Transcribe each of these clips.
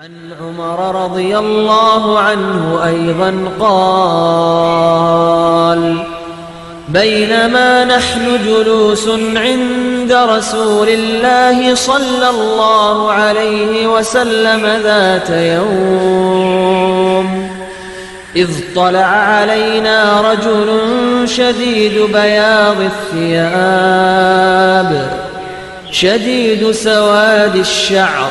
عن عمر رضي الله عنه أيضا قال: بينما نحن جلوس عند رسول الله صلى الله عليه وسلم ذات يوم إذ طلع علينا رجل شديد بياض الثياب شديد سواد الشعر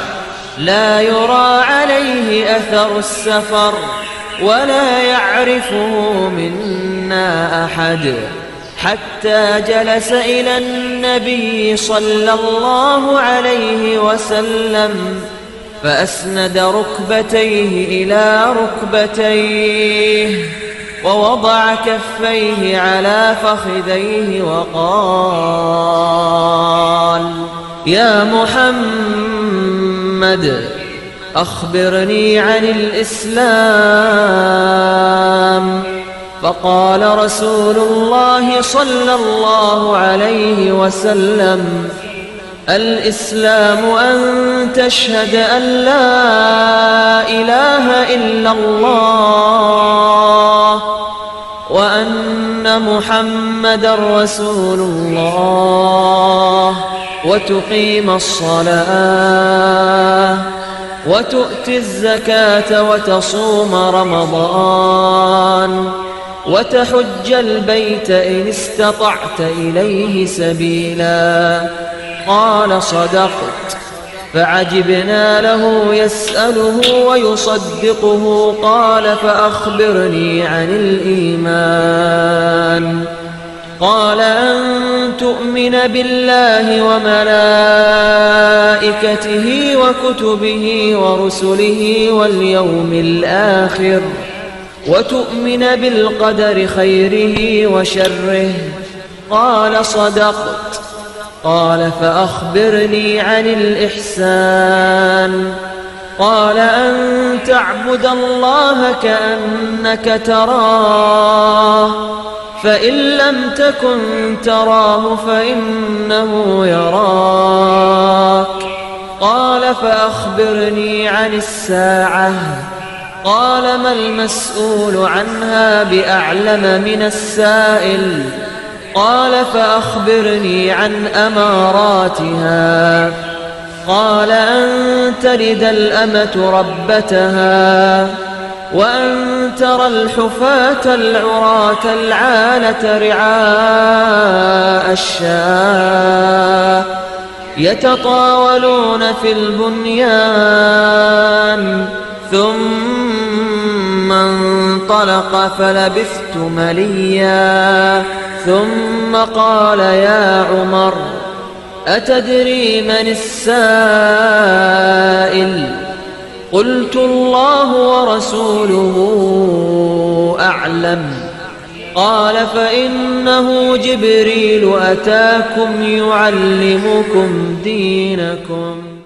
لا يرى عليه أثر السفر ولا يعرفه منا أحد، حتى جلس إلى النبي صلى الله عليه وسلم فأسند ركبتيه إلى ركبتيه ووضع كفيه على فخذيه وقال: يا محمد أخبرني عن الإسلام. فقال رسول الله صلى الله عليه وسلم: الإسلام أن تشهد أن لا إله إلا الله وأن محمدا رسول الله وتقيم الصلاة وتؤتي الزكاة وتصوم رمضان وتحج البيت إن استطعت إليه سبيلا. قال: صدقت. فعجبنا له يسأله ويصدقه. قال: فأخبرني عن الإيمان. قال: أن تؤمن بالله وملائكته وكتبه ورسله واليوم الآخر وتؤمن بالقدر خيره وشره. قال: صدقت. قال: فأخبرني عن الإحسان. قال: أن تعبد الله كأنك تراه فإن لم تكن تراه فإنه يراك. قال: فأخبرني عن الساعة. قال: ما المسؤول عنها بأعلم من السائل. قال: فأخبرني عن أماراتها. قال: أن تلد الأمة ربتها وأن ترى الحفاة العراة العالة رعاء الشاة يتطاولون في البنيان. ثم انطلق فلبثت مليا ثم قال: يا عمر أتدري من السائل؟ قلت: الله ورسوله أعلم. قال: فإنه جبريل أتاكم يعلمكم دينكم.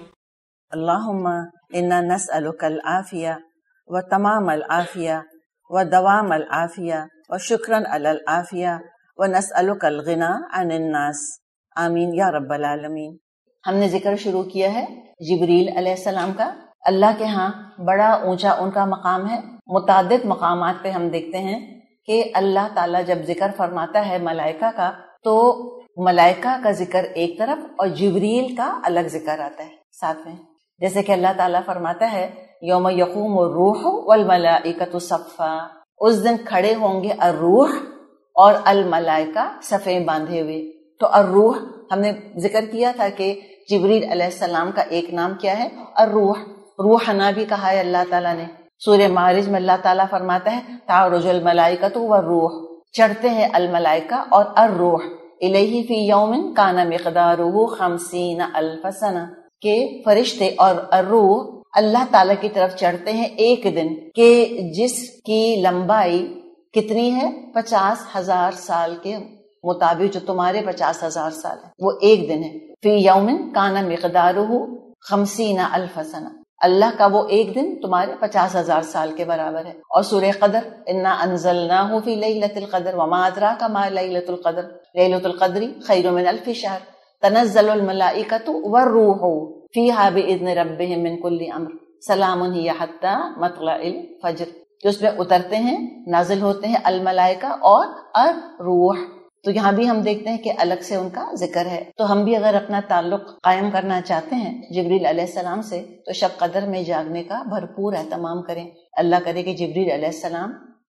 اللهم إنا نسألك العافية وتمام العافية ودوام العافية وشكرا على العافية ونسألك الغنى عن الناس. آمین یا رب العالمین۔ ہم نے ذکر شروع کیا ہے جبریل علیہ السلام کا۔ اللہ کے ہاں بڑا اونچا ان کا مقام ہے۔ متعدد مقامات پہ ہم دیکھتے ہیں کہ اللہ تعالیٰ جب ذکر فرماتا ہے ملائکہ کا تو ملائکہ کا ذکر ایک طرف اور جبریل کا الگ ذکر آتا ہے ساتھ میں۔ جیسے کہ اللہ تعالیٰ فرماتا ہے: یوم یقوم الروح والملائکۃ صفا، اس دن کھڑے ہوں گے الروح اور الملائکہ صفیں باندھے ہوئے۔ تو الروح ہم نے ذکر کیا تھا کہ جبریل علیہ السلام کا ایک نام کیا ہے؟ الروح۔ روحنا بھی کہا ہے اللہ تعالیٰ نے۔ سورہ معارج میں اللہ تعالیٰ فرماتا ہے: تعرج الملائکۃ والروح، چڑھتے ہیں الملائکہ اور الروح الیہ فی یوم کان مقدارہ 50,000 سنہ، کہ فرشتے اور الروح اللہ تعالیٰ کی طرف چڑھتے ہیں ایک دن کہ جس کی لمبائی کتنی ہے؟ 50,000 سال کے مطابق، جو تمہارے 50,000 سال ہے وہ ایک دن ہے۔ فی یوم کان مقدارہ 50,000 سنہ، اللہ کا وہ ایک دن تمہارے 50,000 سال کے برابر ہے۔ اور سورہ قدر: انا انزلناہ فی لیلۃ القدر وما ادراک ما لیلۃ القدر لیلۃ القدر خیر من الف شہر تنزل الملائکۃ والروح فیہا باذن ربہم من کل امر۔ سلام ہی حتی مطلع الفجر، جو اس میں اترتے ہیں، نازل ہوتے ہیں الملائکہ اور الروح. تو یہاں بھی ہم دیکھتے ہیں کہ الگ سے ان کا ذکر ہے. تو ہم بھی اگر اپنا تعلق قائم کرنا چاہتے ہیں جبریل علیہ السلام سے تو شب قدر میں جاگنے کا بھرپور اہتمام کریں. اللہ کرے کہ جبریل علیہ السلام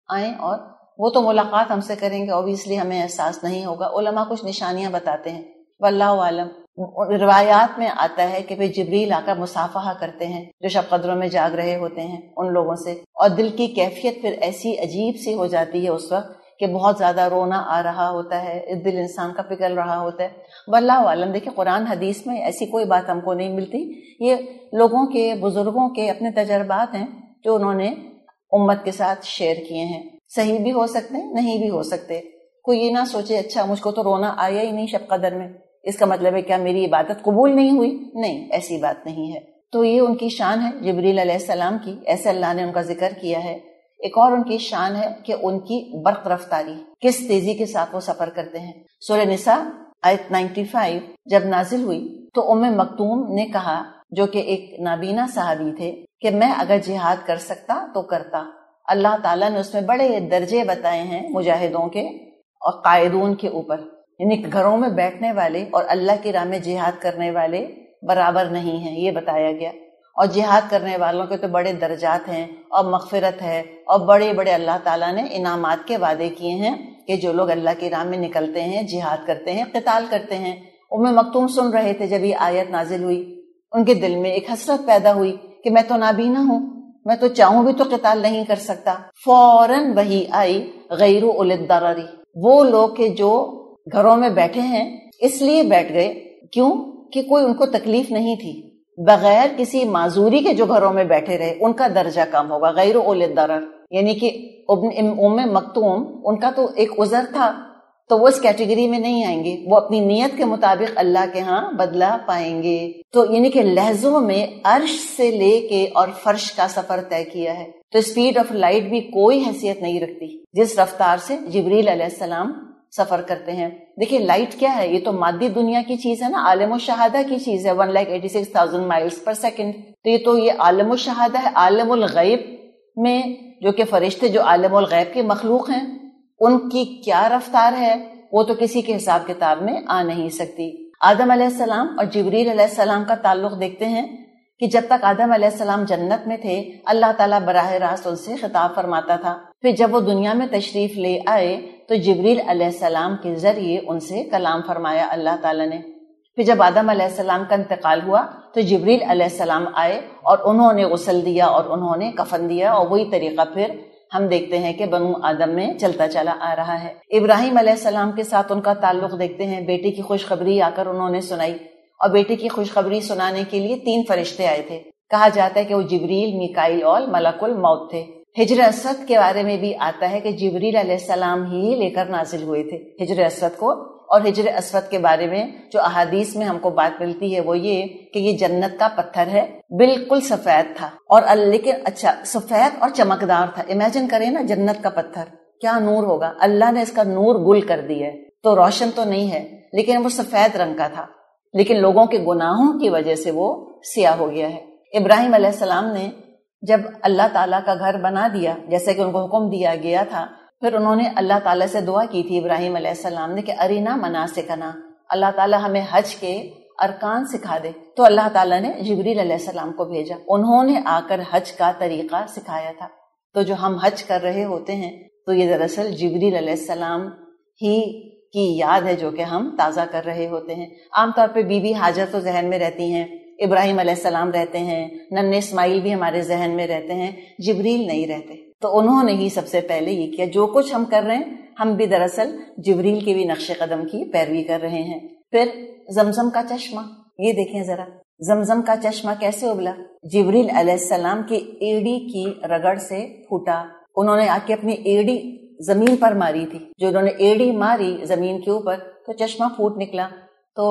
آئیں اور وہ تو ملاقات ہم سے کریں گے، اوبیسلی ہمیں احساس نہیں ہوگا. علماء کچھ نشانیاں بتاتے ہیں، واللہ عالم. روایات میں آتا ہے کہ پھر جبریل آ کر مصافحہ کرتے ہیں جو شب قدروں میں جاگ رہے ہوتے ہیں ان لوگوں سے، اور دل کی کیفیت پھر ایسی عجیب سی ہو جاتی ہے اس وقت کہ بہت زیادہ رونا آ رہا ہوتا ہے، دل انسان کا پگھل رہا ہوتا ہے. واللہ عالم. دیکھیں قرآن حدیث میں ایسی کوئی بات ہم کو نہیں ملتی، یہ لوگوں کے، بزرگوں کے اپنے تجربات ہیں جو انہوں نے امت کے ساتھ شیئر کیے ہیں. صحیح بھی ہو سکتے ہیں، نہیں بھی ہو سکتے. کوئی یہ نہ سوچے اچھا مجھ کو تو رونا آیا ہی نہیں شب قدر میں، اس کا مطلب ہے کیا میری عبادت قبول نہیں ہوئی؟ نہیں، ایسی بات نہیں ہے. تو یہ ان کی شان ہے جبریل علیہ السلام کی، ایسے اللہ نے ان کا ذکر کیا ہے. ایک اور ان کی شان ہے کہ ان کی برق رفتاری، کس تیزی کے ساتھ وہ سفر کرتے ہیں. سورہ نساء آیت 95 جب نازل ہوئی تو ام مکتوم نے کہا، جو کہ ایک نابینا صحابی تھے، کہ میں اگر جہاد کر سکتا تو کرتا. اللہ تعالیٰ نے اس میں بڑے درجے بتائے ہیں مجاہدوں کے اور قائدون کے اوپر، یعنی گھروں میں بیٹھنے والے اور اللہ کی راہ میں جہاد کرنے والے برابر نہیں ہیں، یہ بتایا گیا. اور جہاد کرنے والوں کے تو بڑے درجات ہیں اور مغفرت ہے، اور بڑے بڑے اللہ تعالیٰ نے انعامات کے وعدے کیے ہیں کہ جو لوگ اللہ کی راہ میں نکلتے ہیں، جہاد کرتے ہیں، قتال کرتے ہیں. ام مکتوم سن رہے تھے جب یہ آیت نازل ہوئی، ان کے دل میں ایک حسرت پیدا ہوئی کہ میں تو نابینا ہوں، میں تو چاہوں بھی تو قتال نہیں کر سکتا. فوراً وہی آئی غیر اولي الضرر، وہ لوگ کہ جو گھروں میں بیٹھے ہیں اس لیے بیٹھ گئے کیوں کہ کوئی ان کو تکلیف نہیں تھی، بغیر کسی معذوری کے جو گھروں میں بیٹھے رہے ان کا درجہ کم ہوگا. غیر اولي الضرر یعنی کہ ام مکتوم ان کا تو ایک عذر تھا تو وہ اس کیٹیگری میں نہیں آئیں گے، وہ اپنی نیت کے مطابق اللہ کے ہاں بدلہ پائیں گے. تو یعنی کہ لہجوں میں عرش سے لے کے اور فرش کا سفر طے کیا ہے. تو اسپیڈ آف لائٹ بھی کوئی حیثیت نہیں رکھتی جس رفتار سے جبریل علیہ السلام سفر کرتے ہیں. دیکھیں لائٹ کیا ہے، یہ تو مادی دنیا کی چیز ہے نا، عالم الشہادہ کی چیز ہے، 1,86,000 مائلز پر سیکنڈ. تو یہ عالم الشہادہ ہے. عالم الغیب میں جو کہ فرشتے جو عالم الغیب کے مخلوق ہیں ان کی کیا رفتار ہے وہ تو کسی کے حساب کتاب میں آ نہیں سکتی. آدم علیہ السلام اور جبریل علیہ السلام کا تعلق دیکھتے ہیں کہ جب تک آدم علیہ السلام جنت میں تھے اللہ تعالیٰ براہ راست ان سے خطاب فرماتا تھا. پھر جب وہ دنیا میں تشریف لے آئے تو جبریل علیہ السلام کے ذریعے ان سے کلام فرمایا اللہ تعالیٰ نے. پھر جب آدم علیہ السلام کا انتقال ہوا تو جبریل علیہ السلام آئے اور انہوں نے غسل دیا اور انہوں نے کفن دیا، اور وہی طریقہ پھر ہم دیکھتے ہیں کہ بنو آدم میں چلتا چلا آ رہا ہے. ابراہیم علیہ السلام کے ساتھ ان کا تعلق دیکھتے ہیں. بیٹے کی خوشخبری آ کر انہوں نے سنائی، اور بیٹے کی خوشخبری سنانے کے لیے 3 فرشتے آئے تھے. کہا جاتا ہے کہ وہ جبریل، میکائیل اور ملک الموت تھے. ہجر اسود کے بارے میں بھی آتا ہے کہ جبریل علیہ السلام ہی لے کر نازل ہوئے تھے ہجر اسود کو. اور ہجر اسود کے بارے میں جو احادیث میں ہم کو بات ملتی ہے وہ یہ کہ یہ جنت کا پتھر ہے، بالکل سفید تھا، اور لیکن اچھا سفید اور چمکدار تھا. امیجن کریں نا جنت کا پتھر کیا نور ہوگا. اللہ نے اس کا نور گل کر دیا ہے، تو روشن تو نہیں ہے لیکن وہ سفید رنگ کا تھا، لیکن لوگوں کے گناہوں کی وجہ سے وہ سیاہ ہو گیا ہے. ابراہیم علیہ السلام نے جب اللہ تعالیٰ کا گھر بنا دیا جیسے کہ ان کو حکم دیا گیا تھا، پھر انہوں نے اللہ تعالیٰ سے دعا کی تھی ابراہیم علیہ السلام نے کہ ارینا مناسکنا، اللہ تعالیٰ ہمیں حج کے ارکان سکھا دے. تو اللہ تعالیٰ نے جبریل علیہ السلام کو بھیجا، انہوں نے آ کر حج کا طریقہ سکھایا تھا. تو جو ہم حج کر رہے ہوتے ہیں تو یہ دراصل جبریل علیہ السلام ہی کی یاد ہے جو کہ ہم تازہ کر رہے ہوتے ہیں. عام طور پہ بی بی حاجر تو ذہن میں رہتی ہیں، ابراہیم علیہ السلام رہتے ہیں، ننھے اسماعیل بھی ہمارے ذہن میں رہتے ہیں، جبریل نہیں رہتے. تو انہوں نے ہی سب سے پہلے یہ کیا. جو کچھ ہم کر رہے ہیں ہم بھی دراصل جبریل کے بھی نقش قدم کی پیروی کر رہے ہیں. پھر زمزم کا چشمہ یہ دیکھیں ذرا، زمزم کا چشمہ کیسے ابلا؟ جبریل علیہ السلام کی ایڑی کی رگڑ سے پھوٹا. انہوں نے آ کے اپنی ایڑی زمین پر ماری تھی، جو انہوں نے ایڑی ماری زمین کے اوپر تو چشمہ پھوٹ نکلا. تو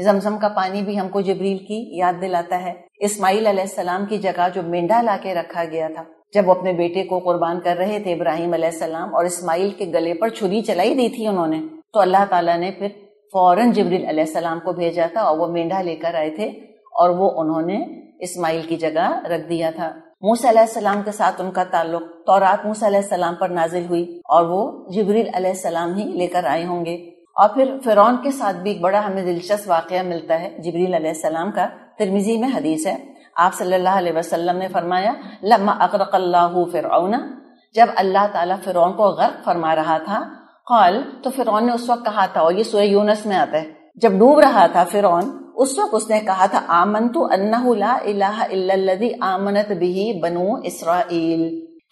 زمزم کا پانی بھی ہم کو جبریل کی یاد دلاتا ہے. اسماعیل علیہ السلام کی جگہ جو مینڈا لا کے رکھا گیا تھا جب وہ اپنے بیٹے کو قربان کر رہے تھے ابراہیم علیہ السلام، اور اسماعیل کے گلے پر چھری چلائی دی تھی انہوں نے، تو اللہ تعالیٰ نے پھر فوراً جبریل علیہ السلام کو بھیجا تھا اور وہ مینڈا لے کر آئے تھے اور وہ انہوں نے اسماعیل کی جگہ رکھ دیا تھا۔ موسیٰ علیہ السلام کے ساتھ ان کا تعلق، تورات موسیٰ علیہ السلام پر نازل ہوئی اور وہ جبریل علیہ السلام ہی لے کر آئے ہوں گے۔ اور پھر فرعون کے ساتھ بھی ایک بڑا ہمیں دلچسپ واقعہ ملتا ہے جبریل علیہ السلام کا، ترمذی میں حدیث ہے، آپ صلی اللہ علیہ وسلم نے فرمایا لما اغرق اللہ فرعون، جب اللہ تعالیٰ فرعون کو غرق فرما رہا تھا، قال، تو فرعون نے اس وقت کہا تھا، اور یہ سورہ یونس میں آتا ہے، جب ڈوب رہا تھا فرعون اس وقت اس نے کہا تھا آمنت انہ لا الہ الا الذی آمنت بہ بنو اسرائیل،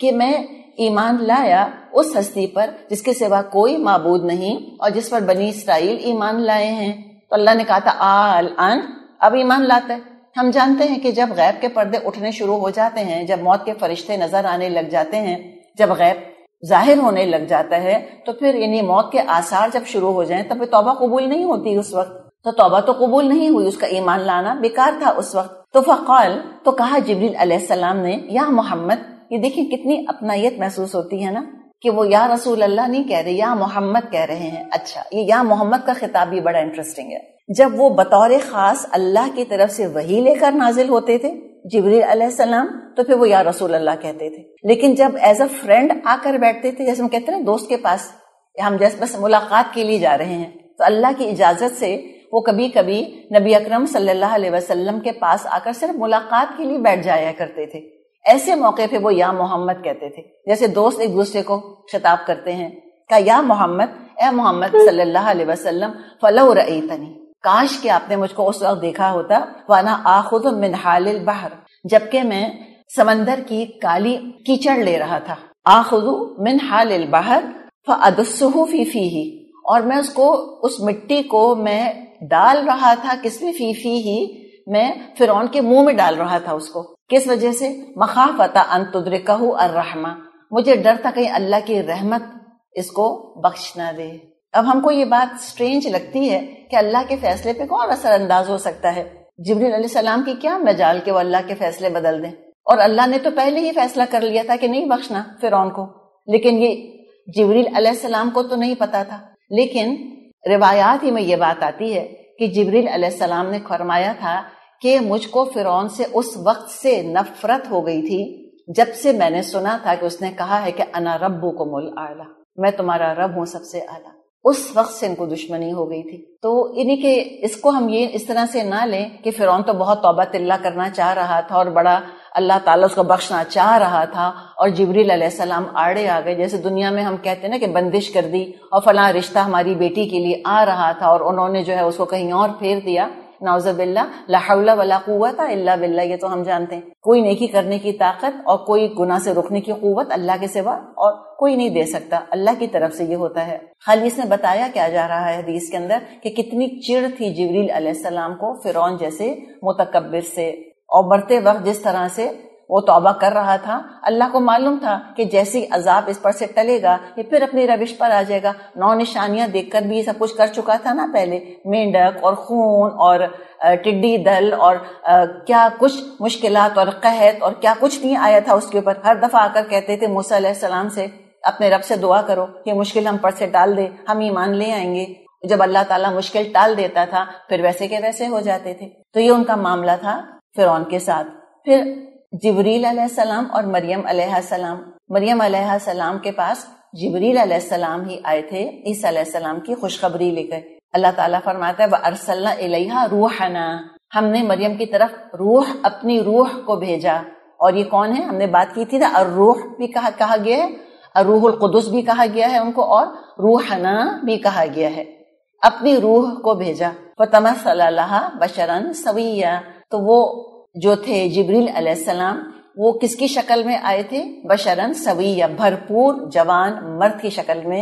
کہ میں ایمان لایا اس ہستی پر جس کے سوا کوئی معبود نہیں اور جس پر بنی اسرائیل ایمان لائے ہیں۔ تو اللہ نے کہا تھا الآن، اب ایمان لاتا ہے۔ ہم جانتے ہیں کہ جب غیب کے پردے اٹھنے شروع ہو جاتے ہیں، جب موت کے فرشتے نظر آنے لگ جاتے ہیں، جب غیب ظاہر ہونے لگ جاتا ہے، تو پھر یعنی موت کے آثار جب شروع ہو جائیں تب توبہ قبول نہیں ہوتی اس وقت، تو توبہ تو قبول نہیں ہوئی، اس کا ایمان لانا بیکار تھا اس وقت۔ تو فقال، تو کہا جبریل علیہ السلام نے یا محمد، یہ دیکھیں کتنی اپنائیت محسوس ہوتی ہے نا، کہ وہ یا رسول اللہ نہیں کہہ رہے، یا محمد کہہ رہے ہیں۔ اچھا، یہ یا محمد کا خطاب بھی بڑا انٹرسٹنگ ہے۔ جب وہ بطور خاص اللہ کی طرف سے وحی لے کر نازل ہوتے تھے جبریل علیہ السلام، تو پھر وہ یا رسول اللہ کہتے تھے، لیکن جب ایز اے فرینڈ آ کر بیٹھتے تھے، جیسے ہم کہتے ہیں دوست کے پاس، ہم جیسے بس ملاقات کے لیے جا رہے ہیں، تو اللہ کی اجازت سے وہ کبھی کبھی نبی اکرم صلی اللہ علیہ وسلم کے پاس آ کر صرف ملاقات کے لیے بیٹھ جایا کرتے تھے۔ ایسے موقع پہ وہ یا محمد کہتے تھے، جیسے دوست ایک دوسرے کو خطاب کرتے ہیں، کہا یا محمد، اے محمد صلی اللہ علیہ وسلم، فلو رأیتنی، کاش کہ آپ نے مجھ کو اس وقت دیکھا ہوتا، وانا آخذ من حال البحر، جبکہ میں سمندر کی کالی کیچڑ لے رہا تھا، آخذ من حال البحر فادسہ فی فیہ، اور میں اس کو، اس مٹی کو میں ڈال رہا تھا، کس میں، فی فیہ، میں فرعون کے منہ میں ڈال رہا تھا اس کو، کس وجہ سے، مخافۃ ان تدرکہ الرحمہ، مجھے ڈر تھا کہیں اللہ کی رحمت اس کو بخش نہ دے۔ اب ہم کو یہ بات سٹرینج لگتی ہے کہ اللہ کے فیصلے پہ کون اثر انداز ہو سکتا ہے؟ جبریل علیہ السلام کی کیا مجال کہ وہ اللہ کے فیصلے بدل دیں، اور اللہ نے تو پہلے ہی فیصلہ کر لیا تھا کہ نہیں بخشنا فرعون کو، لیکن یہ جبریل علیہ السلام کو تو نہیں پتا تھا۔ لیکن روایات ہی میں یہ بات آتی ہے کہ جبریل علیہ السلام نے فرمایا تھا کہ مجھ کو فرعون سے اس وقت سے نفرت ہو گئی تھی جب سے میں نے سنا تھا کہ اس نے کہا ہے کہ انا ربکم الاعلی، میں تمہارا رب ہوں سب سے اعلیٰ، اس وقت سے ان کو دشمنی ہو گئی تھی۔ تو انہی کے اس کو ہم یہ اس طرح سے نہ لیں کہ فرعون تو بہت توبہ اللہ کرنا چاہ رہا تھا اور بڑا اللہ تعالیٰ اس کو بخشنا چاہ رہا تھا، اور جبریل علیہ السلام آڑے آ گئے، جیسے دنیا میں ہم کہتے ہیں نا کہ بندش کر دی، اور فلاں رشتہ ہماری بیٹی کے لیے آ رہا تھا اور انہوں نے جو ہے اس کو کہیں اور پھیر دیا، نعوذ باللہ، لا حول ولا قوت الا باللہ۔ یہ تو ہم جانتے ہیں کوئی نیکی کرنے کی طاقت اور کوئی گناہ سے رکنے کی قوت اللہ کے سوا اور کوئی نہیں دے سکتا، اللہ کی طرف سے یہ ہوتا ہے۔ خالی اس نے بتایا کیا جا رہا ہے حدیث کے اندر کہ کتنی چڑ تھی جبریل علیہ السلام کو فرعون جیسے متکبر سے، اور مرتے وقت جس طرح سے وہ توبہ کر رہا تھا، اللہ کو معلوم تھا کہ جیسی عذاب اس پر سے ٹلے گا یہ پھر اپنی روش پر آ جائے گا۔ 9 نشانیاں دیکھ کر بھی یہ سب کچھ کر چکا تھا نا پہلے، مینڈک اور خون اور ٹڈی دل اور کیا کچھ مشکلات اور قحط اور کیا کچھ نہیں آیا تھا اس کے اوپر۔ ہر دفعہ آ کر کہتے تھے موسیٰ علیہ السلام سے اپنے رب سے دعا کرو کہ مشکل ہم پر سے ٹال دے، ہم ایمان لے آئیں گے۔ جب اللہ تعالیٰ مشکل ٹال دیتا تھا پھر ویسے کے ویسے ہو جاتے تھے۔ تو یہ ان کا معاملہ تھا فرعون کے ساتھ۔ پھر جبریل علیہ السلام اور مریم علیہ السلام، مریم علیہ السلام کے پاس جبریل علیہ السلام ہی آئے تھے عیسیٰ علیہ السلام کی خوشخبری لے کر۔ اللہ تعالیٰ فرماتا ہے وَأَرْسَلْنَا إِلَيْهَا رُوحَنَا، ہم نے مریم کی طرف روح، اپنی روح کو بھیجا۔ اور یہ کون ہے؟ ہم نے بات کی تھی نا، الروح بھی کہا گیا ہے، الروح القدس بھی کہا گیا ہے ان کو، اور روحنا بھی کہا گیا ہے، اپنی روح کو بھیجا۔ فَتَمَثَّلَ لَهَا بَشَرًا سَوِيًّا، تو وہ جو تھے جبریل علیہ السلام وہ کس کی شکل میں آئے تھے؟ بشرن سویہ، بھرپور جوان مرد کی شکل میں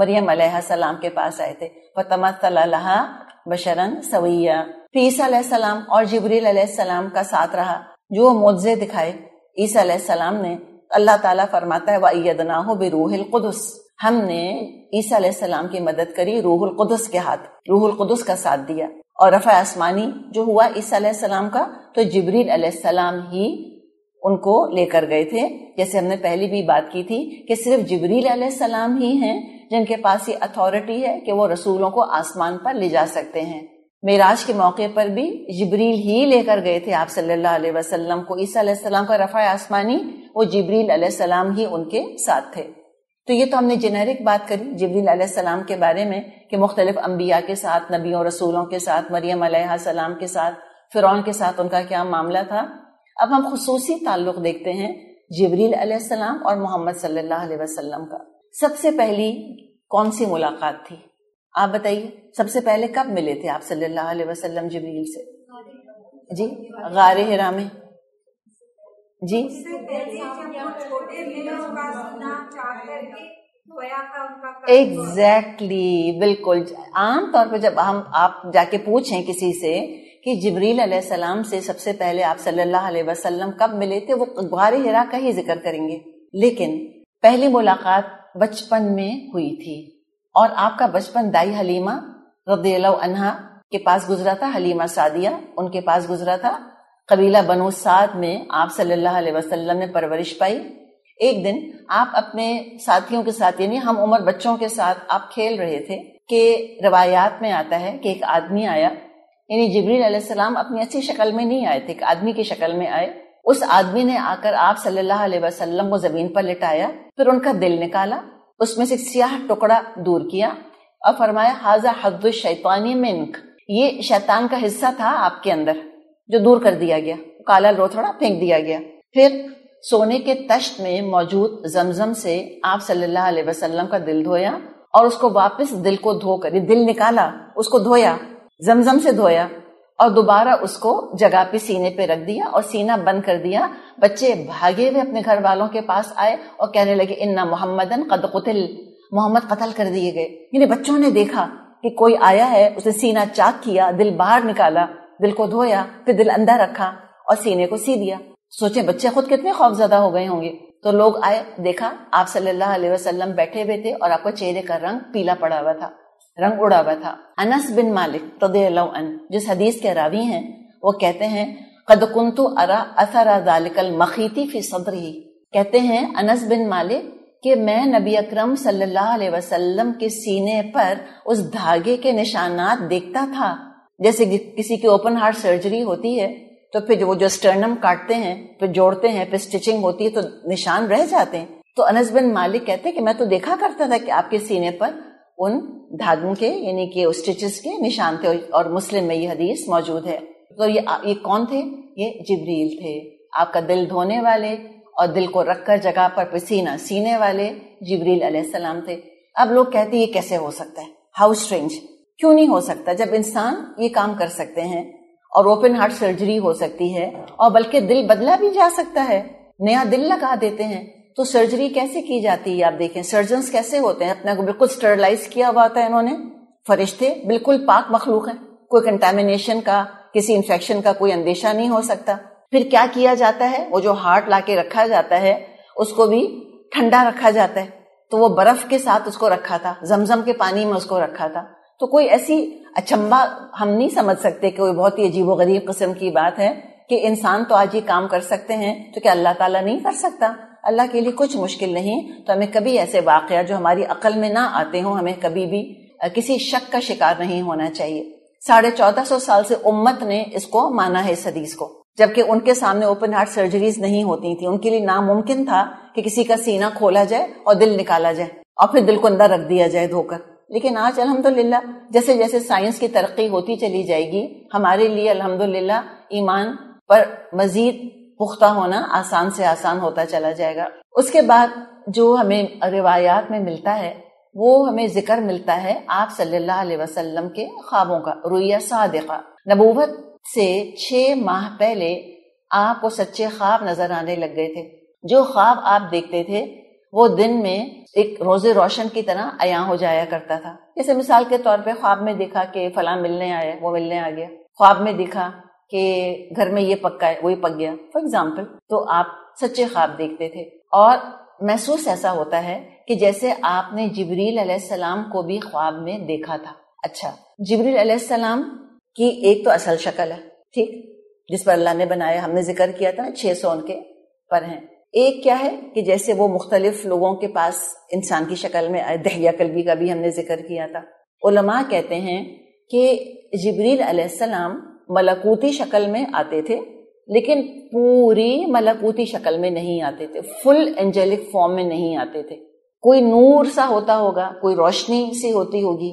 مریم علیہ السلام کے پاس آئے تھے۔ فَتَمَثَّلَ لَهَا بَشَرًا سَوِيًّا۔ پھر عیسیٰ علیہ السلام اور جبریل علیہ السلام کا ساتھ رہا، جو معجزے دکھائے عیسیٰ علیہ السلام نے۔ اللہ تعالیٰ فرماتا ہے وَأَيَّدْنَاهُ بِرُوحِ الْقُدُسِ، ہم نے عیسیٰ علیہ السلام کی مدد کری روح القدس کے ہاتھ، روح القدس کا ساتھ دیا۔ اور رفع آسمانی جو ہوا عیسیٰ علیہ السلام کا، تو جبریل علیہ السلام ہی ان کو لے کر گئے تھے، جیسے ہم نے پہلی بھی بات کی تھی کہ صرف جبریل علیہ السلام ہی ہیں جن کے پاس یہ اتھارٹی ہے کہ وہ رسولوں کو آسمان پر لے جا سکتے ہیں۔ معراج کے موقع پر بھی جبریل ہی لے کر گئے تھے آپ صلی اللہ علیہ وسلم کو. عیسیٰ علیہ السلام کا رفع آسمانی وہ جبریل علیہ السلام ہی ان کے ساتھ تھے. تو یہ تو ہم نے جنیرک بات کری جبریل علیہ السلام کے بارے میں کہ مختلف انبیاء کے ساتھ، نبیوں رسولوں کے ساتھ، مریم علیہ السلام کے ساتھ، فرعون کے ساتھ ان کا کیا معاملہ تھا. اب ہم خصوصی تعلق دیکھتے ہیں جبریل علیہ السلام اور محمد صلی اللہ علیہ وسلم کا. سب سے پہلی کون سی ملاقات تھی آپ بتائیے؟ سب سے پہلے کب ملے تھے آپ صلی اللہ علیہ وسلم جبریل سے؟ جی غار حرا میں. جی ایگزیکٹلی، بالکل. عام طور پہ جب آپ جا کے پوچھیں کسی سے کہ جبریل علیہ السلام سے سب سے پہلے آپ صلی اللہ علیہ وسلم کب ملے تھے، وہ غار حرا کا ہی ذکر کریں گے. لیکن پہلی ملاقات بچپن میں ہوئی تھی، اور آپ کا بچپن دائی حلیمہ رضی اللہ عنہا کے پاس گزرا تھا. حلیمہ سعدیہ ان کے پاس گزرا تھا. قبیلہ بنو سعد میں آپ صلی اللہ علیہ وسلم نے پرورش پائی. ایک دن آپ اپنے ساتھیوں کے ساتھ، یعنی ہم عمر بچوں کے ساتھ آپ کھیل رہے تھے کہ روایات میں آتا ہے کہ ایک آدمی آیا، یعنی جبریل علیہ السلام اپنی اچھی شکل میں نہیں آئے تھے، ایک آدمی کی شکل میں آئے. اس آدمی نے آ کر آپ صلی اللہ علیہ وسلم کو زمین پر لٹایا، پھر ان کا دل نکالا، اس میں سے ایک سیاہ ٹکڑا دور کیا اور فرمایا ھذا حظ الشیطان منک، یہ شیطان کا حصہ تھا آپ کے اندر جو دور کر دیا گیا، کالا لوتھڑا پھینک دیا گیا. پھر سونے کے تشت میں موجود زمزم سے آپ صلی اللہ علیہ وسلم کا دل دھویا، اور اس کو واپس دل کو دھو کر، دل نکالا، اس کو دھویا، زمزم سے دھویا، اور دوبارہ اس کو جگہ پہ سینے پہ رکھ دیا اور سینہ بند کر دیا. بچے بھاگے ہوئے اپنے گھر والوں کے پاس آئے اور کہنے لگے اِنَّ مُحَمَّدًا قَدْ قُتِلَ، محمد قتل کر دیے گئے. یعنی بچوں نے دیکھا کہ کوئی آیا ہے، اس نے سینہ چاک کیا، دل باہر نکالا، دل کو دھویا، پھر دل اندر رکھا اور سینے کو سی دیا. سوچیں بچے خود کتنے خوف زدہ ہو گئے ہوں گے. تو لوگ آئے، دیکھا آپ صلی اللہ علیہ وسلم بیٹھے ہوئے تھے اور آپ کا چہرے کا رنگ پیلا پڑا ہوا تھا، رنگ اڑا ہوا تھا. انس بن مالک رضی اللہ عنہ جس حدیث کے راوی ہیں، وہ کہتے ہیں قد کنت ارى اثر ذلك المخيط في صدره، کہتے ہیں انس بن مالک کہ میں نبی اکرم صلی اللہ علیہ وسلم کے سینے پر اس دھاگے کے نشانات دیکھتا تھا. جیسے کسی کی اوپن ہارٹ سرجری ہوتی ہے تو پھر وہ جو اسٹرنم کاٹتے ہیں، پھر جوڑتے ہیں، پھر سٹچنگ ہوتی ہے تو نشان رہ جاتے ہیں. تو انس بن مالک کہتے ہیں کہ میں تو دیکھا کرتا تھا کہ آپ کے سینے پر ان دھاگوں کے، یعنی کہ اسٹیچز کے نشان تھے، اور مسلم میں یہ حدیث موجود ہے. تو یہ کون تھے؟ یہ جبریل تھے، آپ کا دل دھونے والے اور دل کو رکھ کر جگہ پر پسینہ سینے والے جبریل علیہ السلام تھے. اب لوگ کہتے ہیں یہ کیسے ہو سکتا ہے، ہاؤ اسٹرینج، کیوں نہیں ہو سکتا جب انسان یہ کام کر سکتے ہیں اور اوپن ہارٹ سرجری ہو سکتی ہے، اور بلکہ دل بدلا بھی جا سکتا ہے، نیا دل لگا دیتے ہیں. تو سرجری کیسے کی جاتی ہے؟ آپ دیکھیں سرجنز کیسے ہوتے ہیں، اپنے کو بالکل اسٹرلائز کیا ہوا ہوتا ہے انہوں نے، فرشتے بالکل پاک مخلوق ہیں، کوئی کنٹامینیشن کا، کسی انفیکشن کا کوئی اندیشہ نہیں ہو سکتا. پھر کیا کیا جاتا ہے؟ وہ جو ہارٹ لا کے رکھا جاتا ہے اس کو بھی ٹھنڈا رکھا جاتا ہے. تو وہ برف کے ساتھ اس کو رکھا تھا، زمزم کے پانی میں اس کو رکھا تھا. تو کوئی ایسی اچنبھا ہم نہیں سمجھ سکتے کہ کوئی بہت ہی عجیب و غریب قسم کی بات ہے کہ انسان تو آج یہ کام کر سکتے ہیں تو کیا اللہ تعالیٰ نہیں کر سکتا؟ اللہ کے لیے کچھ مشکل نہیں. تو ہمیں کبھی ایسے واقعات جو ہماری عقل میں نہ آتے ہوں، ہمیں کبھی بھی کسی شک کا شکار نہیں ہونا چاہیے. 1450 سال سے امت نے اس کو مانا ہے، اس حدیث کو، جبکہ ان کے سامنے اوپن ہارٹ سرجریز نہیں ہوتی تھی. ان کے لیے ناممکن تھا کہ کسی کا سینہ کھولا جائے اور دل نکالا جائے اور پھر دل کو اندر رکھ دیا جائے دھو کر. لیکن آج الحمدللہ جیسے جیسے سائنس کی ترقی ہوتی چلی جائے گی، ہمارے لیے الحمدللہ ایمان پر مزید پختہ ہونا آسان سے آسان ہوتا چلا جائے گا. اس کے بعد جو ہمیں روایات میں ملتا ہے وہ ہمیں ذکر ملتا ہے آپ صلی اللہ علیہ وسلم کے خوابوں کا. رؤیا صادقہ، نبوت سے 6 ماہ پہلے آپ کو سچے خواب نظر آنے لگ گئے تھے. جو خواب آپ دیکھتے تھے وہ دن میں ایک روز روشن کی طرح عیاں ہو جایا کرتا تھا. جیسے مثال کے طور پہ خواب میں دیکھا کہ فلاں ملنے آیا، وہ ملنے آ گیا. خواب میں دیکھا کہ گھر میں یہ پکا ہے، وہی پک گیا، فار ایگزامپل. تو آپ سچے خواب دیکھتے تھے اور محسوس ایسا ہوتا ہے کہ جیسے آپ نے جبریل علیہ السلام کو بھی خواب میں دیکھا تھا. اچھا، جبریل علیہ السلام کی ایک تو اصل شکل ہے، ٹھیک، جس پر اللہ نے بنایا، ہم نے ذکر کیا تھا نا 600 ان کے پر ہیں. ایک کیا ہے کہ جیسے وہ مختلف لوگوں کے پاس انسان کی شکل میں آئے، دہیہ قلبی کا بھی ہم نے ذکر کیا تھا. علماء کہتے ہیں کہ جبریل علیہ السلام ملکوتی شکل میں آتے تھے، لیکن پوری ملکوتی شکل میں نہیں آتے تھے، فل اینجلک فارم میں نہیں آتے تھے. کوئی نور سا ہوتا ہوگا، کوئی روشنی سی ہوتی ہوگی،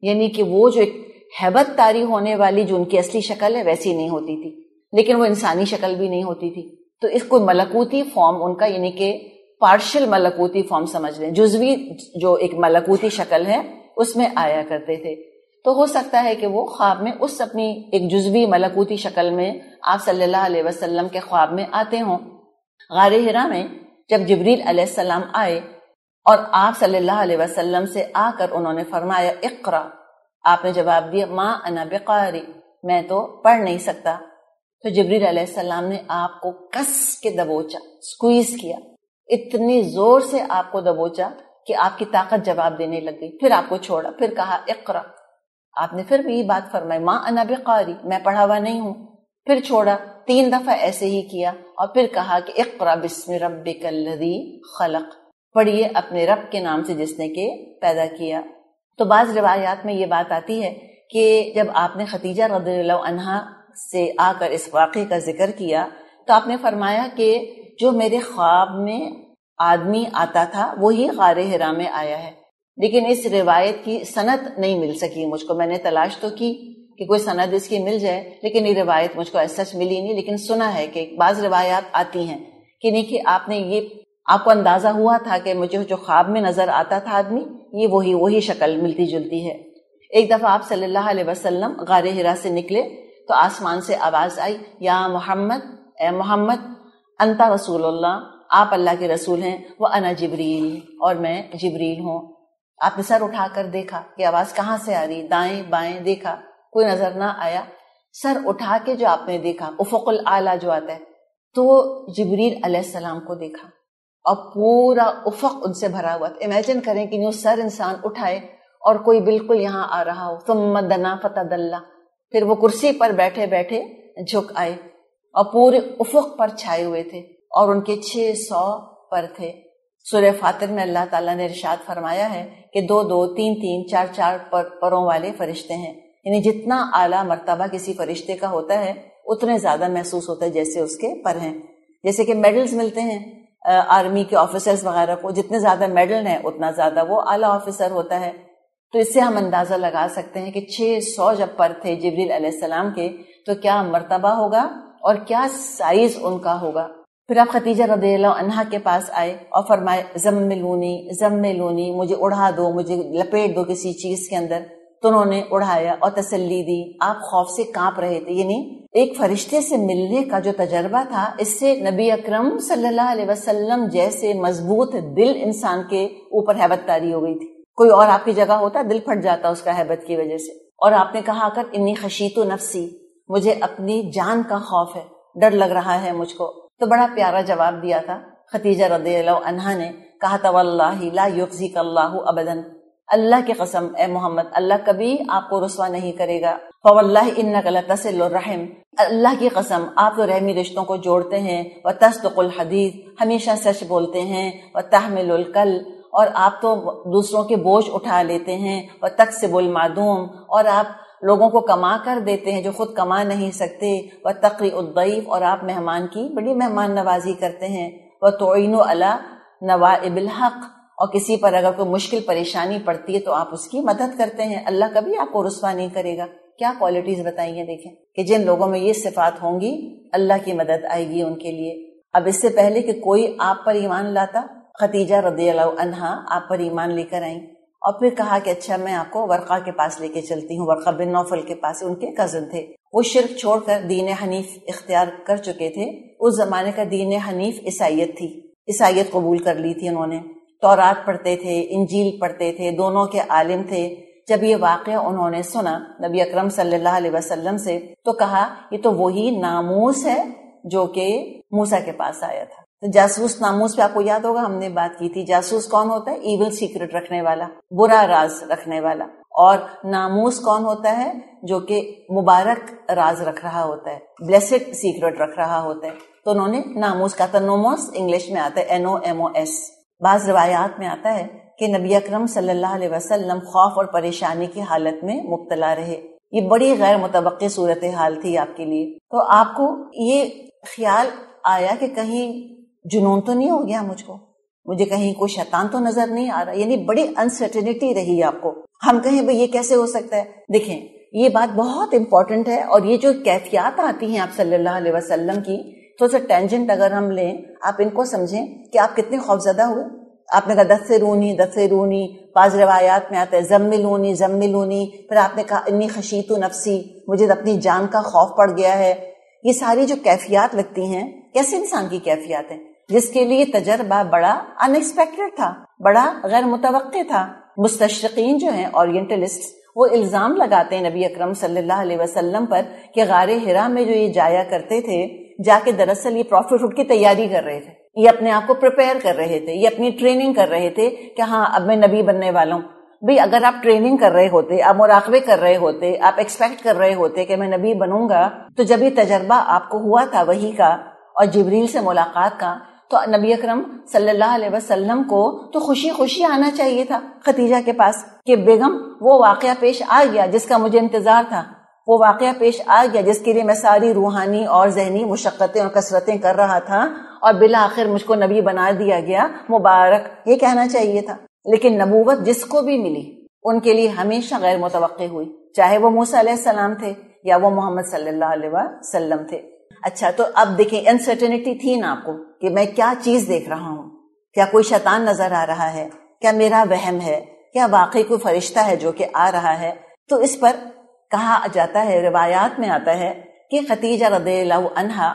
یعنی کہ وہ جو ایک ہیبت طاری ہونے والی جو ان کی اصلی شکل ہے ویسی نہیں ہوتی تھی، لیکن وہ انسانی شکل بھی نہیں ہوتی تھی. تو اس کو ملکوتی فارم ان کا، یعنی کہ پارشل ملکوتی فارم سمجھ لیں، جزوی جو ایک ملکوتی شکل ہے اس میں آیا کرتے تھے. تو ہو سکتا ہے کہ وہ خواب میں اس اپنی ایک جزوی ملکوتی شکل میں آپ صلی اللہ علیہ وسلم کے خواب میں آتے ہوں. غار حرا میں جب جبریل علیہ السلام آئے اور آپ صلی اللہ علیہ وسلم سے آ کر انہوں نے فرمایا اقرا، آپ نے جواب دیا ما انا بقاری، میں تو پڑھ نہیں سکتا. تو جبریل علیہ السلام نے آپ کو کس کے دبوچا، سکویز کیا، اتنی زور سے آپ کو دبوچا کہ آپ کی طاقت جواب دینے لگ گئی. پھر آپ کو چھوڑا، پھر کہا اقرا. آپ نے پھر بھی یہ بات فرمائی ما انا بقاری، میں پڑھا ہوا نہیں ہوں. پھر چھوڑا، 3 دفعہ ایسے ہی کیا اور پھر کہا کہ اقرا بسم ربک الذی خلق، پڑھیے اپنے رب کے نام سے جس نے کہ پیدا کیا. تو بعض روایات میں یہ بات آتی ہے کہ جب آپ نے خدیجہ رضی اللہ عنہا سے آ کر اس واقعے کا ذکر کیا تو آپ نے فرمایا کہ جو میرے خواب میں آدمی آتا تھا وہی غار حرا میں آیا ہے. لیکن اس روایت کی سند نہیں مل سکی مجھ کو، میں نے تلاش تو کی کہ کوئی سند اس کی مل جائے، لیکن یہ روایت مجھ کو ایسا سچ ملی نہیں. لیکن سنا ہے کہ بعض روایات آتی ہیں کہ نہیں کہ آپ نے یہ، آپ کو اندازہ ہوا تھا کہ مجھے جو خواب میں نظر آتا تھا آدمی یہ وہی شکل ملتی جلتی ہے. ایک دفعہ آپ صلی اللہ علیہ وسلم غار حرا سے نکلے تو آسمان سے آواز آئی یا محمد، اے محمد، انت رسول اللہ، آپ اللہ کے رسول ہیں، وَأَنَا جبریل، اور میں جبریل ہوں. آپ نے سر اٹھا کر دیکھا کہ آواز کہاں سے آ رہی، دائیں بائیں دیکھا، کوئی نظر نہ آیا. سر اٹھا کے جو آپ نے دیکھا افق الاعلیٰ جو آتا ہے تو جبریل علیہ السلام کو دیکھا اور پورا افق ان سے بھرا ہوا تھا. امیجن کریں کہ یوں سر انسان اٹھائے اور کوئی بالکل یہاں آ رہا ہو. ثم دنا فتدلا، پھر وہ کرسی پر بیٹھے بیٹھے جھک آئے اور پورے افق پر چھائے ہوئے تھے اور ان کے 600 پر تھے. سورہ فاطر میں اللہ تعالیٰ نے ارشاد فرمایا ہے کہ 2 2 3 3 4 4 پروں والے فرشتے ہیں. یعنی جتنا اعلیٰ مرتبہ کسی فرشتے کا ہوتا ہے اتنے زیادہ محسوس ہوتا ہے جیسے اس کے پر ہیں. جیسے کہ میڈلز ملتے ہیں آرمی کے آفیسرز وغیرہ کو، جتنے زیادہ میڈل ہیں اتنا زیادہ وہ اعلیٰ آفیسر ہوتا ہے. تو اس سے ہم اندازہ لگا سکتے ہیں کہ 600 جب پر تھے جبریل علیہ السلام کے تو کیا مرتبہ ہوگا اور کیا سائز ان کا ہوگا. پھر آپ خدیجہ رضی اللہ عنہا کے پاس آئے اور فرمائے زملونی، مجھے اڑا دو، مجھے لپیٹ دو کسی چیز کے اندر. تو انہوں نے اڑایا اور تسلی دی. آپ خوف سے کانپ رہے تھے. یعنی ایک فرشتے سے ملنے کا جو تجربہ تھا اس سے نبی اکرم صلی اللہ علیہ وسلم جیسے مضبوط دل انسان کے اوپر ہیبت طاری ہو گئی تھی. کوئی اور آپ کی جگہ ہوتا دل پھٹ جاتا اس کا ہیبت کی وجہ سے. اور آپ نے کہا کر انی خشیت نفسی، مجھے اپنی جان کا خوف ہے، ڈر لگ رہا ہے مجھ کو. تو بڑا پیارا جواب دیا تھا خدیجہ رضی اللہ عنہا نے. کہا تھا واللہ لا یخزیک اللہ ابدا، اللہ کی قسم اے محمد اللہ کبھی آپ کو رسوا نہیں کرے گا. فواللہ انک لتصل الرحم، اللہ کی قسم آپ تو رحمی رشتوں کو جوڑتے ہیں. وتصدق الحدیث، ہمیشہ سچ بولتے ہیں. وتحمل الکل، اور آپ تو دوسروں کے بوجھ اٹھا لیتے ہیں. وتکسب المعدوم، اور آپ لوگوں کو کما کر دیتے ہیں جو خود کما نہیں سکتے. وتقری الضیف، اور آپ مہمان کی بڑی مہمان نوازی کرتے ہیں. وتعین علی نوائب الحق، اور کسی پر اگر کوئی مشکل پریشانی پڑتی ہے تو آپ اس کی مدد کرتے ہیں. اللہ کبھی آپ کو رسوا نہیں کرے گا. کیا کوالٹیز بتائی ہیں دیکھیں کہ جن لوگوں میں یہ صفات ہوں گی اللہ کی مدد آئے گی ان کے لیے. اب اس سے پہلے کہ کوئی آپ پر ایمان لاتا، خدیجہ رضی اللہ عنہا آپ پر ایمان لے کر آئیں اور پھر کہا کہ اچھا میں آپ کو ورقہ کے پاس لے کے چلتی ہوں. ورقہ بن نوفل کے پاس، ان کے کزن تھے. وہ شرک چھوڑ کر دین حنیف اختیار کر چکے تھے. اس زمانے کا دین حنیف عیسائیت تھی، عیسائیت قبول کر لی تھی انہوں نے. تورات پڑھتے تھے، انجیل پڑھتے تھے، دونوں کے عالم تھے. جب یہ واقعہ انہوں نے سنا نبی اکرم صلی اللہ علیہ وسلم سے تو کہا یہ تو وہی ناموس ہے جو کہ موسیٰ کے پاس آیا تھا. جاسوس ناموس پہ آپ کو یاد ہوگا ہم نے بات کی تھی. جاسوس کون ہوتا ہے؟ ایول سیکرٹ رکھنے والا، برا راز رکھنے والا. اور ناموس کون ہوتا ہے؟ جو کہ مبارک راز رکھ رہا ہوتا ہے، بلیسڈ سیکرٹ رکھ رہا ہوتا ہے. تو انہوں نے ناموس کا تھا. نوموس انگلش میں آتا ہے NOMOS. بعض روایات میں آتا ہے کہ نبی اکرم صلی اللہ علیہ وسلم خوف اور پریشانی کی حالت میں مبتلا رہے. یہ بڑی غیر متوقع صورتحال تھی آپ کے لیے. تو آپ کو یہ خیال آیا کہ کہیں جنون تو نہیں ہو گیا مجھے کہیں کوئی شیطان تو نظر نہیں آ رہا؟ یعنی بڑی انسرٹنٹی رہی آپ کو. ہم کہیں بھئی یہ کیسے ہو سکتا ہے؟ دیکھیں یہ بات بہت امپورٹنٹ ہے، اور یہ جو کیفیات آتی ہیں آپ صلی اللہ علیہ وسلم کی، تھوڑا سا ٹینجنٹ اگر ہم لیں، آپ ان کو سمجھیں کہ آپ کتنے خوفزدہ ہوئے. آپ نے کہا دثرونی، بعض روایات میں آتا ہے زملونی، پھر آپ نے کہا انی خشیت نفسی، مجھے اپنی جان کا خوف پڑ گیا ہے. یہ ساری جو کیفیات لگتی ہیں، کیسے انسان کی کیفیات ہیں جس کے لیے تجربہ بڑا ان ایکسپیکٹڈ تھا، بڑا غیر متوقع تھا. مستشرقین جو ہیں اورینٹلسٹ، وہ الزام لگاتے ہیں نبی اکرم صلی اللہ علیہ وسلم پر کہ غار حرا میں جو یہ جایا کرتے تھے، جا کے دراصل یہ پروفٹ کی تیاری کر رہے تھے، یہ اپنے آپ کو پریپیئر کر رہے تھے، یہ اپنی ٹریننگ کر رہے تھے کہ ہاں اب میں نبی بننے والا ہوں. بھئی اگر آپ ٹریننگ کر رہے ہوتے، آپ مراقبے کر رہے ہوتے، آپ ایکسپیکٹ کر رہے ہوتے کہ میں نبی بنوں گا، تو جب یہ تجربہ آپ کو ہوا تھا وحی کا اور جبریل سے ملاقات کا، تو نبی اکرم صلی اللہ علیہ وسلم کو تو خوشی آنا چاہیے تھا خدیجہ کے پاس کہ بیگم وہ واقعہ پیش آ گیا جس کا مجھے انتظار تھا، وہ واقعہ پیش آ گیا جس کے لیے میں ساری روحانی اور ذہنی مشقتیں اور کثرتیں کر رہا تھا، اور بالآخر مجھ کو نبی بنا دیا گیا، مبارک، یہ کہنا چاہیے تھا. لیکن نبوت جس کو بھی ملی ان کے لیے ہمیشہ غیر متوقع ہوئی، چاہے وہ موسیٰ علیہ السلام تھے یا وہ محمد صلی اللہ علیہ وسلم تھے. اچھا تو اب دیکھیں انسرٹنٹی تھی نا آپ کو کہ میں کیا چیز دیکھ رہا ہوں، کیا کوئی شیطان نظر آ رہا ہے، کیا میرا وہم ہے، کیا واقعی کوئی فرشتہ ہے جو کہ آ رہا ہے. تو اس پر کہا جاتا ہے، روایات میں آتا ہے کہ خدیجہ رضی اللہ عنہا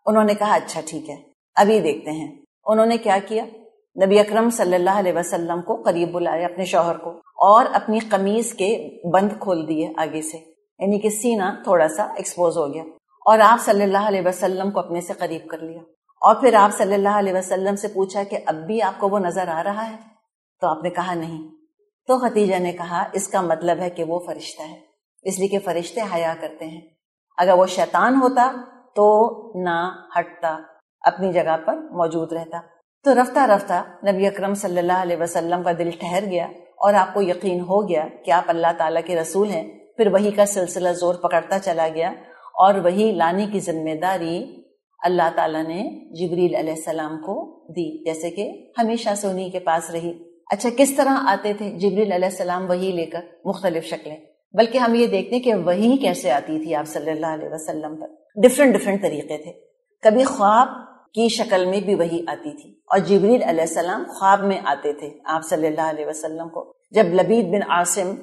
انہوں نے کہا اچھا ٹھیک ہے ابھی دیکھتے ہیں. انہوں نے کیا کیا؟ نبی اکرم صلی اللہ علیہ وسلم کو قریب بلائے، اپنے شوہر کو، اور اپنی قمیض کے بند کھول دیے آگے سے، یعنی کہ سینہ تھوڑا سا ایکسپوز ہو گیا، اور آپ صلی اللہ علیہ وسلم کو اپنے سے قریب کر لیا. اور پھر آپ صلی اللہ علیہ وسلم سے پوچھا کہ اب بھی آپ کو وہ نظر آ رہا ہے؟ تو آپ نے کہا نہیں. تو خدیجہ نے کہا اس کا مطلب ہے کہ وہ فرشتہ ہے، اس لیے کہ فرشتے حیا کرتے ہیں. اگر وہ شیطان ہوتا تو نہ ہٹتا، اپنی جگہ پر موجود رہتا. تو رفتہ رفتہ نبی اکرم صلی اللہ علیہ وسلم کا دل ٹھہر گیا اور آپ کو یقین ہو گیا کہ آپ اللہ تعالیٰ کے رسول ہیں. پھر وحی کا سلسلہ زور پکڑتا چلا گیا، اور وحی لانے کی ذمہ داری اللہ تعالیٰ نے جبریل علیہ السلام کو دی، جیسے کہ ہمیشہ سے انہی کے پاس رہی. اچھا کس طرح آتے تھے جبریل علیہ السلام وحی لے کر؟ مختلف شکلیں، بلکہ ہم یہ دیکھتے کہ وحی کیسے آتی تھی آپ صلی اللہ علیہ وسلم پر. ڈفرینٹ طریقے تھے. کبھی خواب کی شکل میں بھی وحی آتی تھی، اور جبریل علیہ السلام خواب میں آتے تھے آپ صلی اللہ علیہ وسلم کو. جب لبید بن عاصم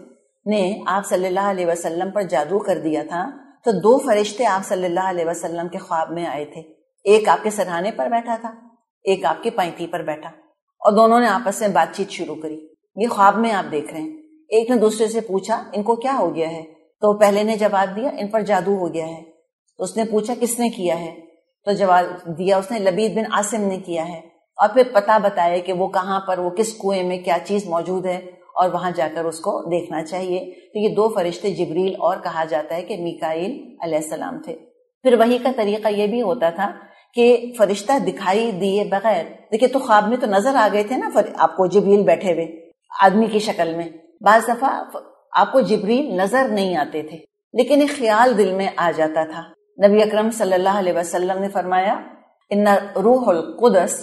نے آپ صلی اللہ علیہ وسلم پر جادو کر دیا تھا تو 2 فرشتے آپ صلی اللہ علیہ وسلم کے خواب میں آئے تھے. ایک آپ کے سرہانے پر بیٹھا تھا، ایک آپ کی پائنتی پر بیٹھا، اور دونوں نے آپس میں بات چیت شروع کری. یہ خواب میں آپ دیکھ رہے ہیں. ایک نے دوسرے سے پوچھا ان کو کیا ہو گیا ہے؟ تو پہلے نے جواب دیا ان پر جادو ہو گیا ہے. تو اس نے پوچھا کس نے کیا ہے؟ تو جواب دیا اس نے لبید بن عاصم نے کیا ہے. اور پھر پتہ بتایا کہ وہ کہاں پر، وہ کس کنویں میں کیا چیز موجود ہے، اور وہاں جا کر اس کو دیکھنا چاہیے. تو یہ 2 فرشتے جبریل اور کہا جاتا ہے کہ میکائیل علیہ السلام تھے. پھر وحی کا طریقہ یہ بھی ہوتا تھا کہ فرشتہ دکھائی دیے بغیر، دیکھیں تو خواب میں تو نظر آ گئے تھے نا آپ کو جبریل بیٹھے ہوئے آدمی کی شکل میں. بعض دفعہ آپ کو جبریل نظر نہیں آتے تھے، لیکن ایک خیال دل میں آ جاتا تھا. نبی اکرم صلی اللہ علیہ وسلم نے فرمایا ان روح القدس،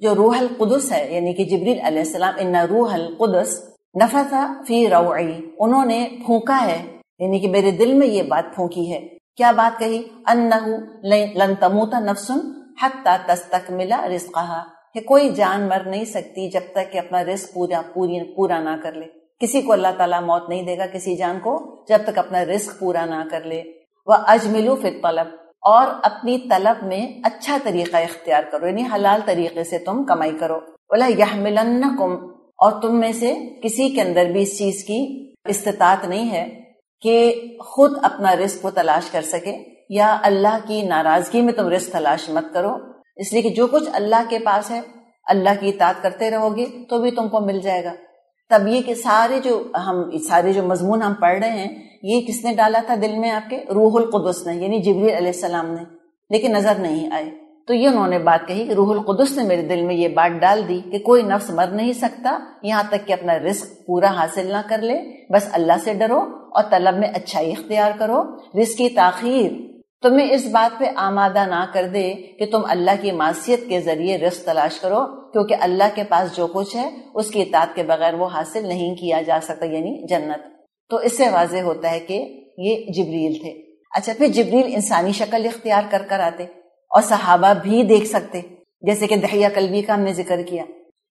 جو روح القدس ہے یعنی کہ جبریل علیہ السلام، ان روح القدس نفث فی روعی، انہوں نے پھونکا ہے، یعنی کہ میرے دل میں یہ بات پھونکی ہے. کیا بات کہی؟ انہ لن تموت نفس حتی تستکمل رزقہا، کہ کوئی جان مر نہیں سکتی جب تک کہ اپنا رزق پورا نہ کر لے. کسی کو اللہ تعالیٰ موت نہیں دے گا، کسی جان کو، جب تک اپنا رزق پورا نہ کر لے. وَأَجْمِلُوا فِي الطَّلَبِ، اور اپنی طلب میں اچھا طریقہ اختیار کرو، یعنی حلال طریقے سے تم کمائی کرو. وَلَا يَحْمِلَنَّكُمْ، اور تم میں سے کسی کے اندر بھی اس چیز کی استطاعت نہیں ہے کہ خود اپنا رزق کو تلاش کر سکے، یا اللہ کی ناراضگی میں تم رزق تلاش مت کرو. اس لیے کہ جو کچھ اللہ کے پاس ہے، اللہ کی اطاعت کرتے رہو گے تو بھی تم کو مل جائے گا. تب یہ کہ سارے جو مضمون ہم پڑھ رہے ہیں، یہ کس نے ڈالا تھا دل میں آپ کے؟ روح القدس نے، یعنی جبریل علیہ السلام نے، لیکن نظر نہیں آئے. تو یہ انہوں نے بات کہی کہ روح القدس نے میرے دل میں یہ بات ڈال دی کہ کوئی نفس مر نہیں سکتا یہاں تک کہ اپنا رزق پورا حاصل نہ کر لے، بس اللہ سے ڈرو اور طلب میں اچھائی اختیار کرو۔ رزق کی تاخیر تمہیں اس بات پہ آمادہ نہ کر دے کہ تم اللہ کی معصیت کے ذریعے رزق تلاش کرو، کیونکہ اللہ کے پاس جو کچھ ہے اس کی اطاعت کے بغیر وہ حاصل نہیں کیا جا سکتا، یعنی جنت۔ تو اس سے واضح ہوتا ہے کہ یہ جبریل تھے۔ اچھا، پھر جبریل انسانی شکل اختیار کر آتے اور صحابہ بھی دیکھ سکتے، جیسے کہ دحیہ کلبی کا ہم نے ذکر کیا،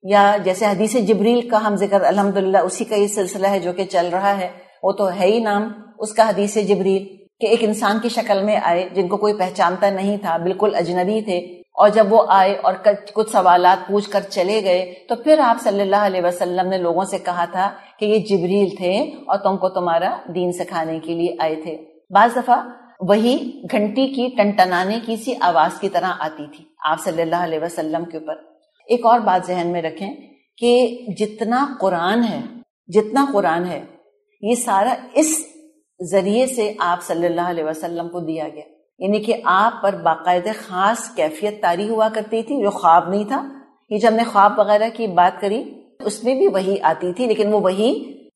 یا جیسے حدیث جبریل کا ہم ذکر الحمدللہ اسی کا یہ سلسلہ ہے جو کہ چل رہا ہے، وہ تو ہے ہی نام اس کا حدیث جبریل، کہ ایک انسان کی شکل میں آئے جن کو کوئی پہچانتا نہیں تھا، بالکل اجنبی تھے، اور جب وہ آئے اور کچھ سوالات پوچھ کر چلے گئے تو پھر آپ صلی اللہ علیہ وسلم نے لوگوں سے کہا تھا کہ یہ جبریل تھے اور تم کو تمہارا دین سکھانے کے لیے آئے تھے۔ بعض دفعہ وہی گھنٹی کی ٹنٹنانے کی سی آواز کی طرح آتی تھی آپ صلی اللہ علیہ وسلم کے اوپر۔ ایک اور بات ذہن میں رکھیں کہ جتنا قرآن ہے یہ سارا اس ذریعے سے آپ صلی اللہ علیہ وسلم کو دیا گیا، یعنی کہ آپ پر باقاعدہ خاص کیفیت طاری ہوا کرتی تھی جو خواب نہیں تھا۔ یہ جب ہم نے خواب وغیرہ کی بات کری اس میں بھی وحی آتی تھی، لیکن وہ وحی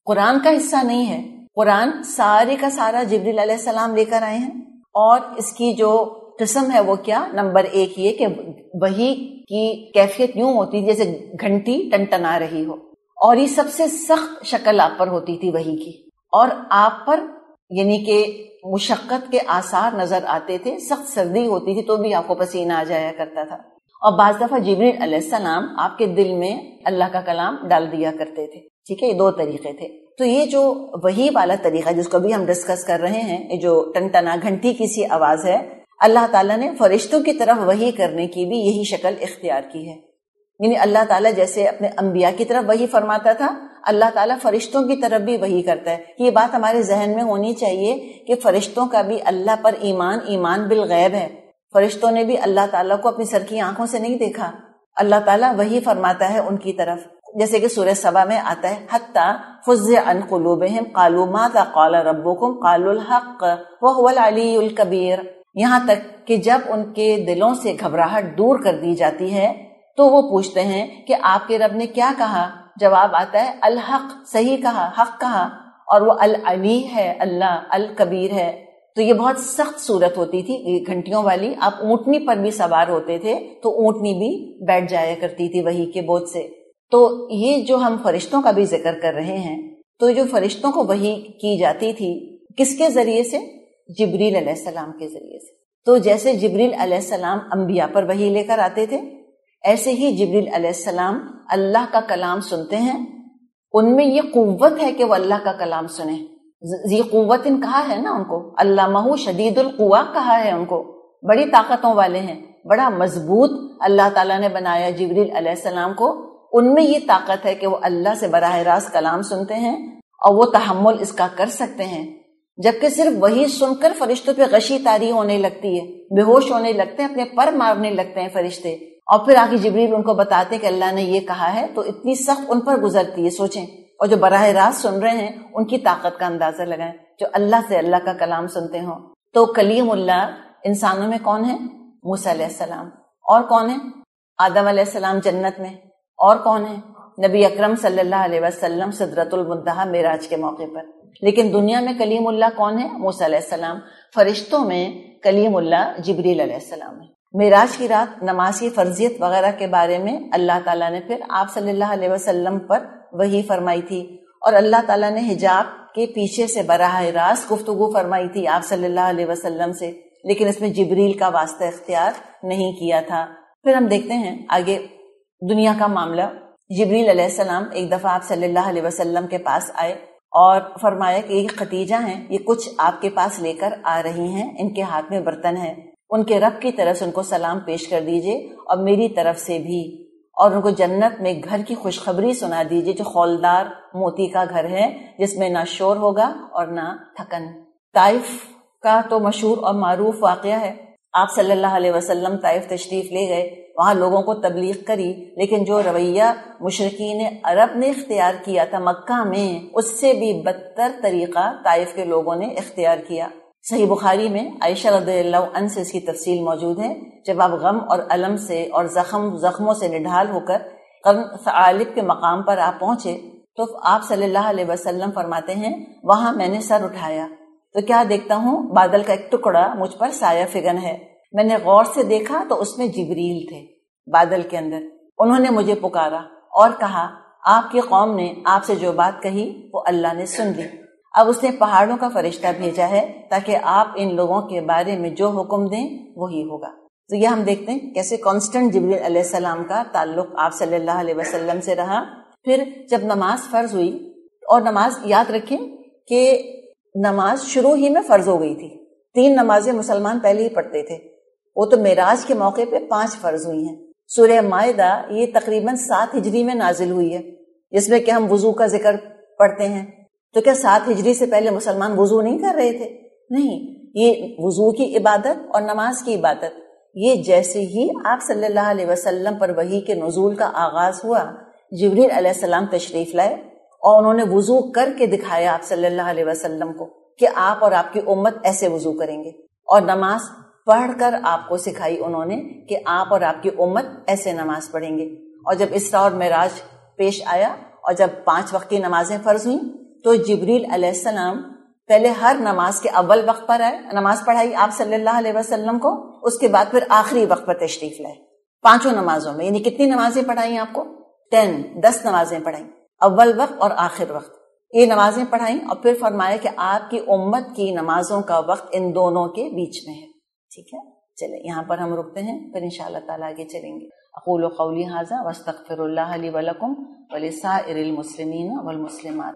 قرآن کا حصہ نہیں ہے۔ قرآن سارے کا سارا جبریل علیہ السلام لے کر آئے ہیں، اور اس کی جو قسم ہے وہ کیا، نمبر ایک یہ کہ وحی کی کیفیت یوں ہوتی جیسے گھنٹی ٹنٹنا رہی ہو، اور یہ سب سے سخت شکل آپ پر ہوتی تھی وحی کی، اور آپ پر یعنی کہ مشقت کے آثار نظر آتے تھے، سخت سردی ہوتی تھی تو بھی آپ کو پسینہ آ جایا کرتا تھا، اور بعض دفعہ جبریل علیہ السلام آپ کے دل میں اللہ کا کلام ڈال دیا کرتے تھے۔ ٹھیک ہے، یہ دو طریقے تھے۔ تو یہ جو وحی والا طریقہ جس کو بھی ہم ڈسکس کر رہے ہیں، یہ جو ٹنٹنا گھنٹی کی سی آواز ہے، اللہ تعالیٰ نے فرشتوں کی طرف وحی کرنے کی بھی یہی شکل اختیار کی ہے۔ یعنی اللہ تعالیٰ جیسے اپنے انبیاء کی طرف وحی فرماتا تھا، اللہ تعالیٰ فرشتوں کی طرف بھی وحی کرتا ہے۔ یہ بات ہمارے ذہن میں ہونی چاہیے کہ فرشتوں کا بھی اللہ پر ایمان بالغیب ہے۔ فرشتوں نے بھی اللہ تعالیٰ کو اپنی سر کی آنکھوں سے نہیں دیکھا، اللہ تعالیٰ وحی فرماتا ہے ان کی طرف، جیسے کہ سورہ سبا میں آتا ہے حتی فزع عن قلوبہم قالوا ماذا قال ربکم قالوا الحق وهو العلی الکبیر، یہاں تک کہ جب ان کے دلوں سے گھبراہٹ دور کر دی جاتی ہے تو وہ پوچھتے ہیں کہ آپ کے رب نے کیا کہا؟ جواب آتا ہے الحق، صحیح کہا، حق کہا، اور وہ العلی ہے، اللہ الکبیر ہے۔ تو یہ بہت سخت صورت ہوتی تھی گھنٹیوں والی، آپ اونٹنی پر بھی سوار ہوتے تھے تو اونٹنی بھی بیٹھ جایا کرتی تھی وحی کے بوجھ سے۔ تو یہ جو ہم فرشتوں کا بھی ذکر کر رہے ہیں، تو جو فرشتوں کو وحی کی جاتی تھی کس کے ذریعے سے؟ جبریل علیہ السلام کے ذریعے سے۔ تو جیسے جبریل علیہ السلام انبیاء پر وحی لے کر آتے تھے، ایسے ہی جبریل علیہ السلام اللہ کا کلام سنتے ہیں، ان میں یہ قوت ہے کہ وہ اللہ کا کلام سنیں۔ ذی قوت کہا ہے نا ان کو، علامہ شدید القوا کہا ہے ان کو، بڑی طاقتوں والے ہیں، بڑا مضبوط اللہ تعالیٰ نے بنایا جبریل علیہ السلام کو۔ ان میں یہ طاقت ہے کہ وہ اللہ سے براہ راست کلام سنتے ہیں اور وہ تحمل اس کا کر سکتے ہیں، جبکہ صرف وہی سن کر فرشتوں پہ غشی طاری ہونے لگتی ہے، بے ہوش ہونے لگتے ہیں، اپنے پر مارنے لگتے ہیں فرشتے، اور پھر آگے جبریل ان کو بتاتے کہ اللہ نے یہ کہا ہے، تو اتنی سخت ان پر گزرتی ہے، سوچیں۔ اور جو براہ راست سن رہے ہیں ان کی طاقت کا اندازہ لگائیں، جو اللہ سے اللہ کا کلام سنتے ہوں۔ تو کلیم اللہ انسانوں میں کون ہے؟ موسیٰ علیہ السلام۔ اور کون ہے؟ آدم علیہ السلام جنت میں۔ اور کون ہے؟ نبی اکرم صلی اللہ علیہ وسلم سدرۃ المنتہا معراج کے موقع پر۔ لیکن دنیا میں کلیم اللہ کون ہے؟ موسیٰ علیہ السلام۔ فرشتوں میں کلیم اللہ جبریل علیہ السلام ہے۔ معراج کی رات نماز کی فرضیت وغیرہ کے بارے میں اللہ تعالیٰ نے پھر آپ صلی اللہ علیہ وسلم پر وحی فرمائی تھی، اور اللہ تعالیٰ نے حجاب کے پیچھے سے براہ راست گفتگو فرمائی تھی آپ صلی اللہ علیہ وسلم سے، لیکن اس میں جبریل کا واسطہ اختیار نہیں کیا تھا۔ پھر ہم دیکھتے ہیں آگے دنیا کا معاملہ۔ جبریل علیہ السلام ایک دفعہ آپ صلی اللہ علیہ وسلم کے پاس آئے اور فرمایا کہ یہ ختیجہ ہیں، یہ کچھ آپ کے پاس لے کر آ رہی ہیں، ان کے ہاتھ میں برتن ہے، ان کے رب کی طرف سے ان کو سلام پیش کر دیجئے اور میری طرف سے بھی، اور ان کو جنت میں گھر کی خوشخبری سنا دیجئے جو خولدار موتی کا گھر ہے، جس میں نہ شور ہوگا اور نہ تھکن۔ طائف کا تو مشہور اور معروف واقعہ ہے، آپ صلی اللہ علیہ وسلم طائف تشریف لے گئے، وہاں لوگوں کو تبلیغ کری، لیکن جو رویہ مشرکین عرب نے اختیار کیا تھا مکہ میں، اس سے بھی بدتر طریقہ طائف کے لوگوں نے اختیار کیا۔ صحیح بخاری میں عائشہ رضی اللہ عنہ سے اس کی تفصیل موجود ہے. جب آپ غم اور الم سے اور زخموں سے نڈھال ہو کر قرن ثعالب کے مقام پر آپ پہنچے تو آپ صلی اللہ علیہ وسلم فرماتے ہیں وہاں میں نے سر اٹھایا تو کیا دیکھتا ہوں بادل کا ایک ٹکڑا مجھ پر سایہ فگن ہے. میں نے غور سے دیکھا تو اس میں جبریل تھے بادل کے اندر. انہوں نے مجھے پکارا اور کہا آپ کی قوم نے آپ سے جو بات کہی وہ اللہ نے سن لی. اب اس نے پہاڑوں کا فرشتہ بھیجا ہے تاکہ آپ ان لوگوں کے بارے میں جو حکم دیں وہی ہوگا. تو یہ ہم دیکھتے ہیں کیسے کانسٹنٹ جبریل علیہ السلام کا تعلق آپ صلی اللہ علیہ وسلم سے رہا. پھر جب نماز فرض ہوئی، اور نماز یاد رکھیں کہ نماز شروع ہی میں فرض ہو گئی تھی. 3 نمازیں مسلمان پہلے ہی پڑھتے تھے، وہ تو معراج کے موقع پہ 5 فرض ہوئی ہیں. سورہ مائدہ یہ تقریباً 7 ہجری میں نازل ہوئی ہے، جس میں کہ ہم وضو کا ذکر پڑھتے ہیں. تو کیا 7 ہجری سے پہلے مسلمان وضو نہیں کر رہے تھے؟ نہیں. یہ وضو کی عبادت اور نماز کی عبادت یہ جیسے ہی آپ صلی اللہ علیہ وسلم پر وحی کے نزول کا آغاز ہوا، جبریل علیہ السلام تشریف لائے اور انہوں نے وضو کر کے دکھایا آپ صلی اللہ علیہ وسلم کو کہ آپ اور آپ کی امت ایسے وضو کریں گے، اور نماز پڑھ کر آپ کو سکھائی انہوں نے کہ آپ اور آپ کی امت ایسے نماز پڑھیں گے. اور جب اسراء اور معراج پیش آیا اور جب 5 وقت کی نمازیں فرض ہوئیں تو جبریل علیہ السلام پہلے ہر نماز کے اول وقت پر آئے، نماز پڑھائی آپ صلی اللہ علیہ وسلم کو، اس کے بعد پھر آخری وقت پر تشریف لائے 5 نمازوں میں. یعنی کتنی نمازیں پڑھائیں آپ کو؟ 10 نمازیں پڑھائیں، اول وقت اور آخر وقت. یہ نمازیں پڑھائیں اور پھر فرمایا کہ آپ کی امت کی نمازوں کا وقت ان دونوں کے بیچ میں ہے. ٹھیک ہے، چلیں یہاں پر ہم رکتے ہیں، پھر انشاءاللہ تعالیٰ آگے چلیں گے. اقول قولی ھذا واستغفر اللہ لی ولکم ولسائر المسلمین والمسلمات.